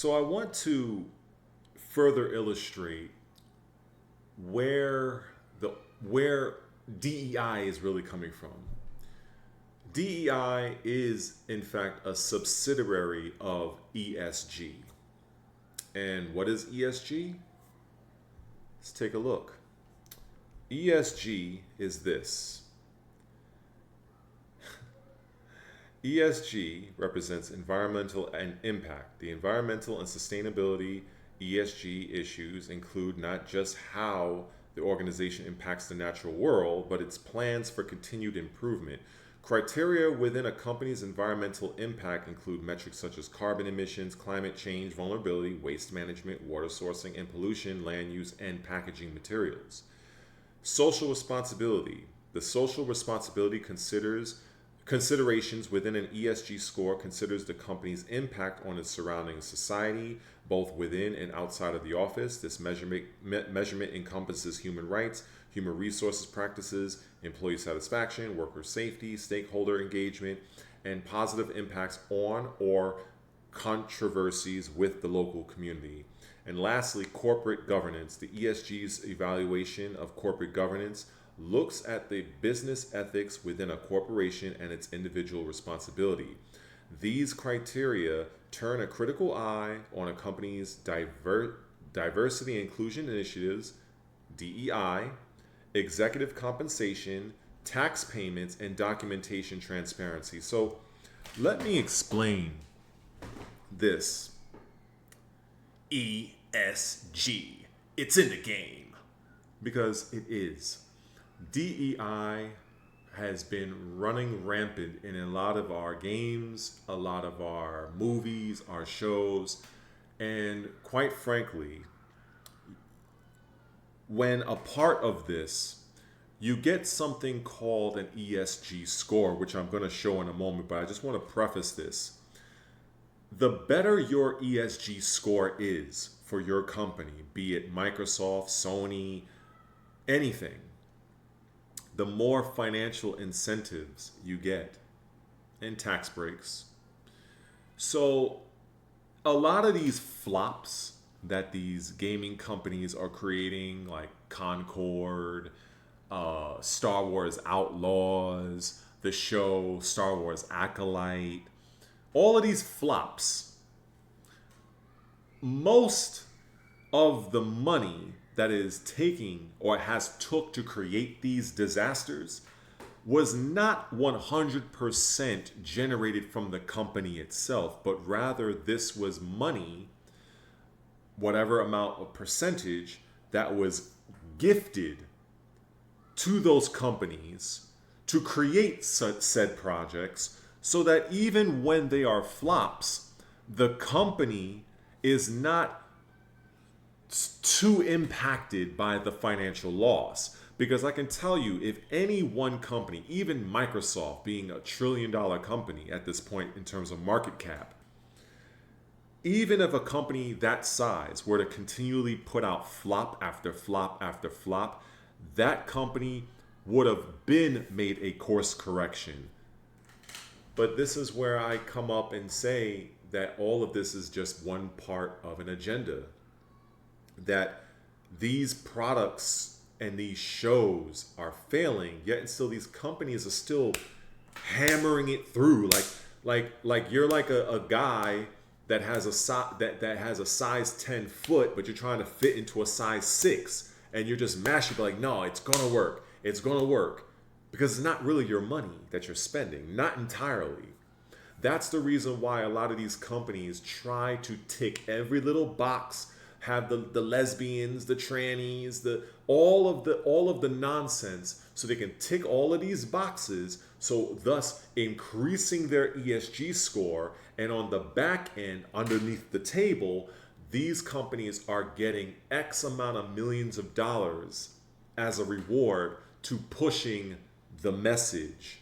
So I want to further illustrate where the where DEI is really coming from. DEI is in fact a subsidiary of ESG. And what is ESG? Let's take a look. ESG is this. ESG represents environmental and impact. The environmental and sustainability ESG issues include not just how the organization impacts the natural world, but its plans for continued improvement. Criteria within a company's environmental impact include metrics such as carbon emissions, climate change, vulnerability, waste management, water sourcing and pollution, land use, and packaging materials. Social responsibility. The social responsibility considerations within an ESG score considers the company's impact on its surrounding society, both within and outside of the office. This measurement encompasses human rights, human resources practices, employee satisfaction, worker safety, stakeholder engagement, and positive impacts on or controversies with the local community. And lastly, corporate governance. The ESG's evaluation of corporate governance looks at the business ethics within a corporation and its individual responsibility. These criteria turn a critical eye on a company's diversity and inclusion initiatives, DEI, executive compensation, tax payments, and documentation transparency. So let me explain this. ESG. It's in the game. Because it is. DEI has been running rampant in a lot of our games, a lot of our movies, our shows, and quite frankly, when a part of this, you get something called an ESG score, which I'm going to show in a moment, but I just want to preface this. The better your ESG score is for your company, be it Microsoft, Sony, anything, the more financial incentives you get and tax breaks. So a lot of these flops that these gaming companies are creating, like Concord, Star Wars Outlaws, the show Star Wars Acolyte, all of these flops, most of the money that is taking or has took to create these disasters was not 100% generated from the company itself, but rather this was money, whatever amount of percentage that was gifted to those companies to create said projects, so that even when they are flops, the company is not too impacted by the financial loss. Because I can tell you, if any one company, even Microsoft being a $1 trillion company at this point in terms of market cap, even if a company that size were to continually put out flop after flop after flop, that company would have been made a course correction. But this is where I come up and say that all of this is just one part of an agenda. That these products and these shows are failing, yet and still these companies are still hammering it through. Like you're like a guy that has that has a size 10 foot, but you're trying to fit into a size 6, and you're just mashing like, no, it's gonna work. It's gonna work. Because it's not really your money that you're spending, not entirely. That's the reason why a lot of these companies try to tick every little box, have the lesbians, the trannies, all of the nonsense, so they can tick all of these boxes, so thus increasing their ESG score. And on the back end, underneath the table, these companies are getting X amount of millions of dollars as a reward to pushing the message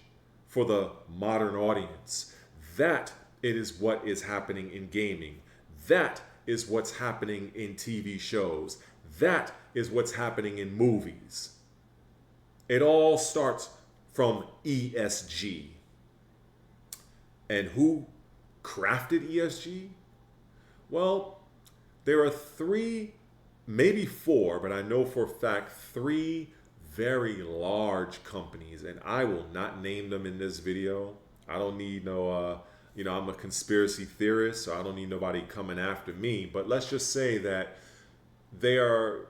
for the modern audience. That it is what is happening in gaming. That is what's happening in TV shows. That is what's happening in movies. It all starts from ESG. And who crafted ESG? Well, there are three, maybe four, but I know for a fact three very large companies, and I will not name them in this video. I don't need I'm a conspiracy theorist, so I don't need nobody coming after me. But let's just say that they are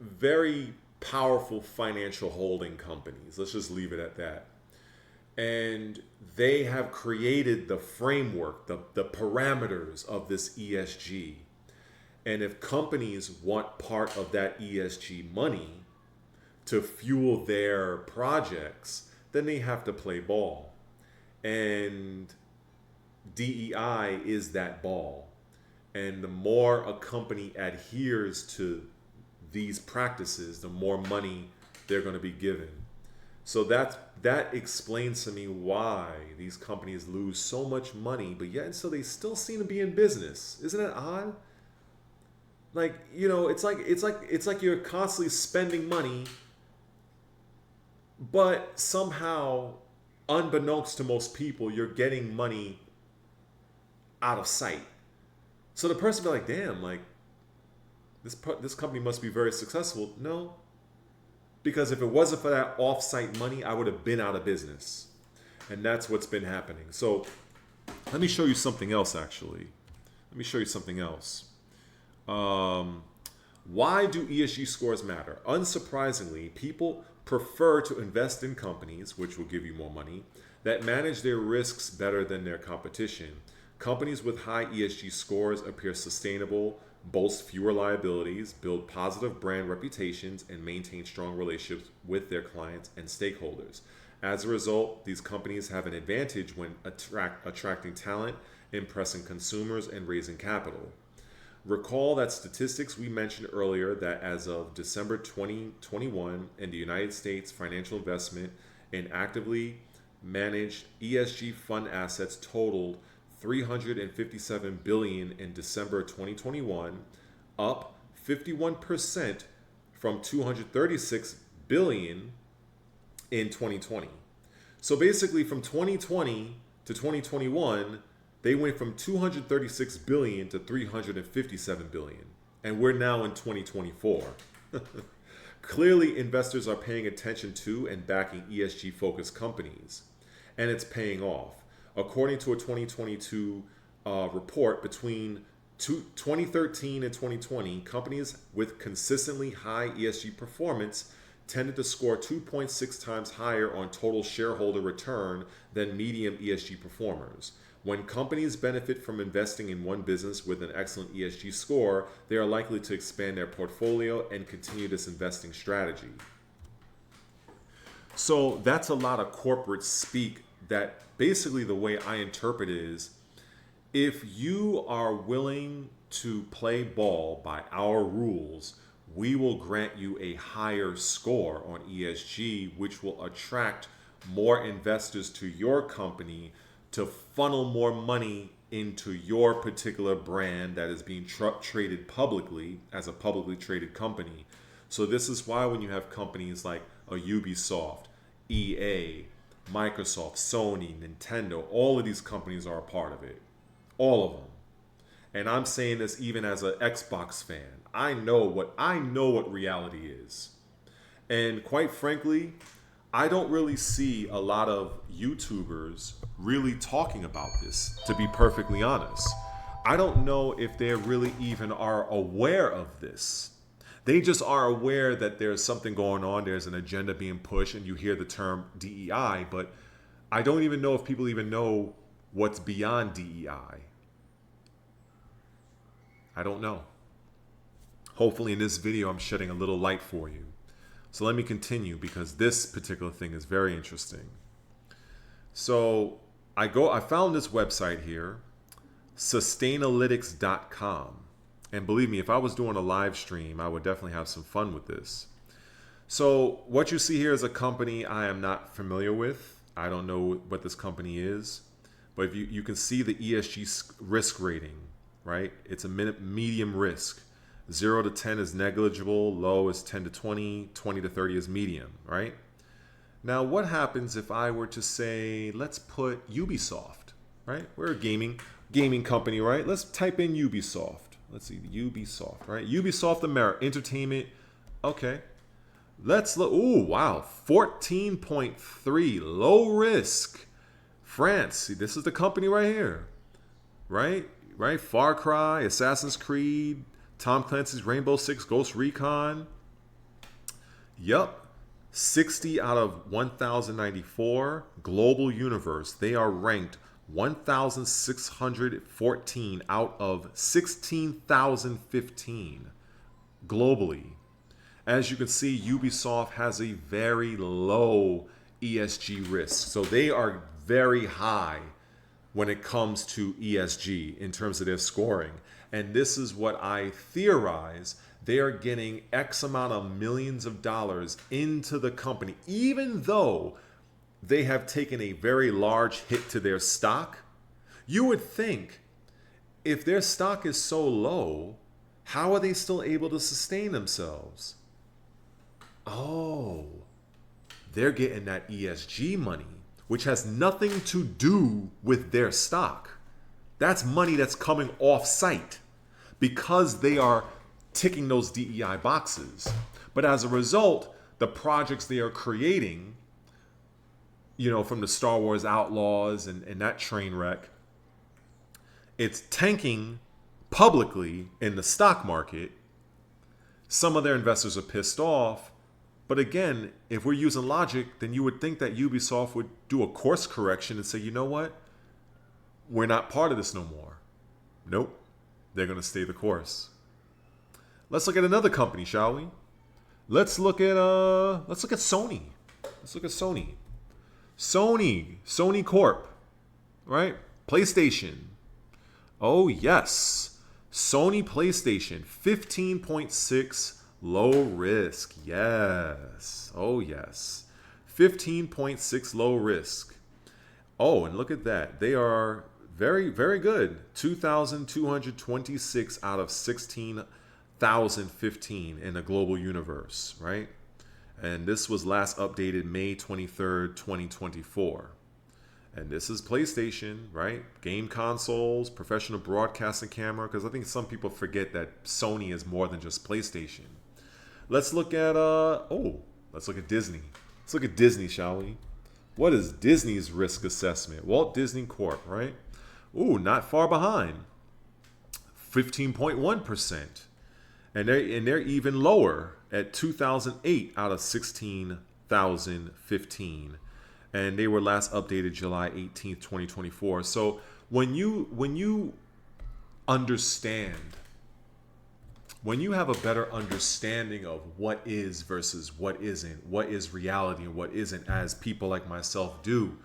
very powerful financial holding companies. Let's just leave it at that. And they have created the framework, the parameters of this ESG. And if companies want part of that ESG money to fuel their projects, then they have to play ball. And DEI is that ball. And the more a company adheres to these practices, the more money they're going to be given. So that explains to me why these companies lose so much money, but yet so they still seem to be in business. Isn't that odd? Like, it's like you're constantly spending money, but somehow, unbeknownst to most people, you're getting money out of sight. So the person be like, damn, like this company must be very successful. No, because if it wasn't for that off-site money, I would have been out of business. And that's what's been happening. So let me show you something else, actually. Let me show you something else. Why do ESG scores matter? Unsurprisingly, people prefer to invest in companies, which will give you more money, that manage their risks better than their competition. Companies with high ESG scores appear sustainable, boast fewer liabilities, build positive brand reputations, and maintain strong relationships with their clients and stakeholders. As a result, these companies have an advantage when attracting talent, impressing consumers, and raising capital. Recall that statistics we mentioned earlier that as of December 2021 in the United States, financial investment in actively managed ESG fund assets totaled $357 billion in December 2021, up 51% from $236 billion in 2020. So basically from 2020 to 2021, they went from 236 billion to 357 billion. And we're now in 2024. Clearly, investors are paying attention to and backing ESG focused companies, and it's paying off. According to a 2022 report, between 2013 and 2020, companies with consistently high ESG performance tended to score 2.6 times higher on total shareholder return than medium ESG performers. When companies benefit from investing in one business with an excellent ESG score, they are likely to expand their portfolio and continue this investing strategy. So that's a lot of corporate speak that basically the way I interpret it is, if you are willing to play ball by our rules, we will grant you a higher score on ESG, which will attract more investors to your company to funnel more money into your particular brand that is being traded publicly as a publicly traded company. So this is why when you have companies like a Ubisoft, EA, Microsoft, Sony, Nintendo, all of these companies are a part of it. All of them. And I'm saying this even as an Xbox fan. I know what reality is. And quite frankly, I don't really see a lot of YouTubers really talking about this, to be perfectly honest. I don't know if they really even are aware of this. They just are aware that there's something going on, there's an agenda being pushed, and you hear the term DEI, but I don't even know if people even know what's beyond DEI. I don't know. Hopefully in this video I'm shedding a little light for you. So let me continue because this particular thing is very interesting. So I found this website here, Sustainalytics.com. And believe me, if I was doing a live stream, I would definitely have some fun with this. So what you see here is a company I am not familiar with. I don't know what this company is, but if you can see the ESG risk rating, right? It's a medium risk. 0 to 10 is negligible, low is 10 to 20, 20 to 30 is medium, right? Now, what happens if I were to say, let's put Ubisoft, right? We're a gaming. gaming company, right? Let's type in Ubisoft. Let's see, Ubisoft, right? Ubisoft America Entertainment. Okay. Let's look. Ooh, wow. 14.3. Low risk. France. See, this is the company right here. Right? Right? Far Cry, Assassin's Creed, Tom Clancy's Rainbow Six, Ghost Recon. Yup. 60 out of 1,094. Global Universe. They are ranked 1,614 out of 16,015 globally. As you can see, Ubisoft has a very low ESG risk. So they are very high when it comes to ESG in terms of their scoring. And this is what I theorize. They are getting X amount of millions of dollars into the company, even though they have taken a very large hit to their stock. You would think if their stock is so low, how are they still able to sustain themselves? Oh, they're getting that ESG money, which has nothing to do with their stock. That's money that's coming off site because they are ticking those DEI boxes. But as a result, the projects they are creating, from the Star Wars Outlaws and that train wreck, it's tanking publicly in the stock market. Some of their investors are pissed off. But again, if we're using logic, then you would think that Ubisoft would do a course correction and say, you know what? We're not part of this no more. Nope. They're going to stay the course. Let's look at another company, shall we? Let's look at Sony. Let's look at Sony. Sony Corp, right? PlayStation. Oh, yes. Sony PlayStation, 15.6 low risk. Yes. Oh, yes. 15.6 low risk. Oh, and look at that. They are very, very good. 2,226 out of 16,015 in the global universe, right? And this was last updated May 23rd, 2024. And this is PlayStation, right? Game consoles, professional broadcasting camera, because I think some people forget that Sony is more than just PlayStation. Let's look at let's look at Disney. Let's look at Disney, shall we? What is Disney's risk assessment? Walt Disney Corp, right? Ooh, not far behind. 15.1%. And they're even lower at 2008 out of 16,015. And they were last updated July 18th, 2024. So when you understand, when you have a better understanding of what is versus what isn't, what is reality and what isn't, as people like myself do,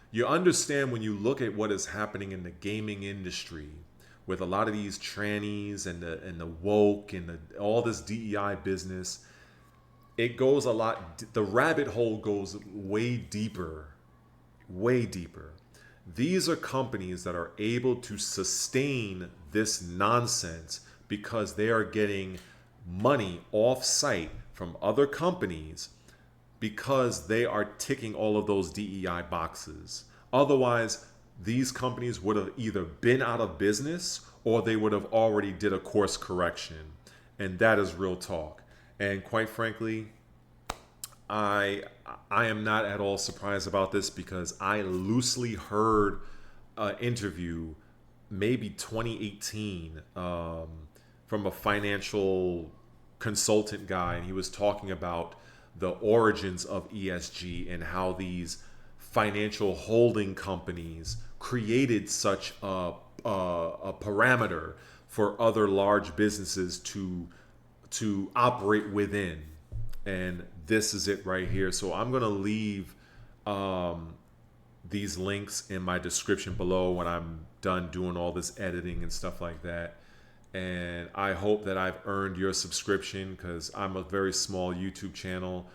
you understand when you look at what is happening in the gaming industry with a lot of these trannies and the woke and all this DEI business. It goes a lot, the rabbit hole goes way deeper, way deeper. These are companies that are able to sustain this nonsense because they are getting money off site from other companies because they are ticking all of those DEI boxes. Otherwise, these companies would have either been out of business or they would have already did a course correction. And that is real talk. And quite frankly, I am not at all surprised about this because I loosely heard an interview, maybe 2018, from a financial consultant guy, and he was talking about the origins of ESG and how these financial holding companies created such a parameter for other large businesses to operate within. And this is it right here. So I'm going to leave these links in my description below when I'm done doing all this editing and stuff like that. And I hope that I've earned your subscription because I'm a very small YouTube channel.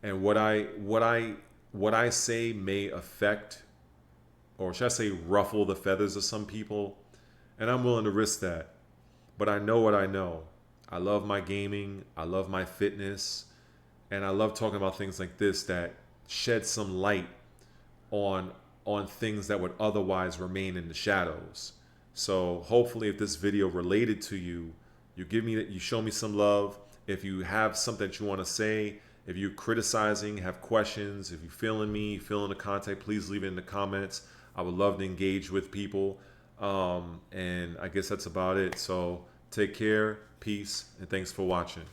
And what I say may affect, or should I say ruffle the feathers of some people. And I'm willing to risk that. But I know what I know. I love my gaming. I love my fitness. And I love talking about things like this that shed some light on things that would otherwise remain in the shadows. So hopefully if this video related to you, you show me some love. If you have something that you want to say, if you're criticizing, have questions, if you're feeling the content, please leave it in the comments. I would love to engage with people. And I guess that's about it. So take care, peace, and thanks for watching.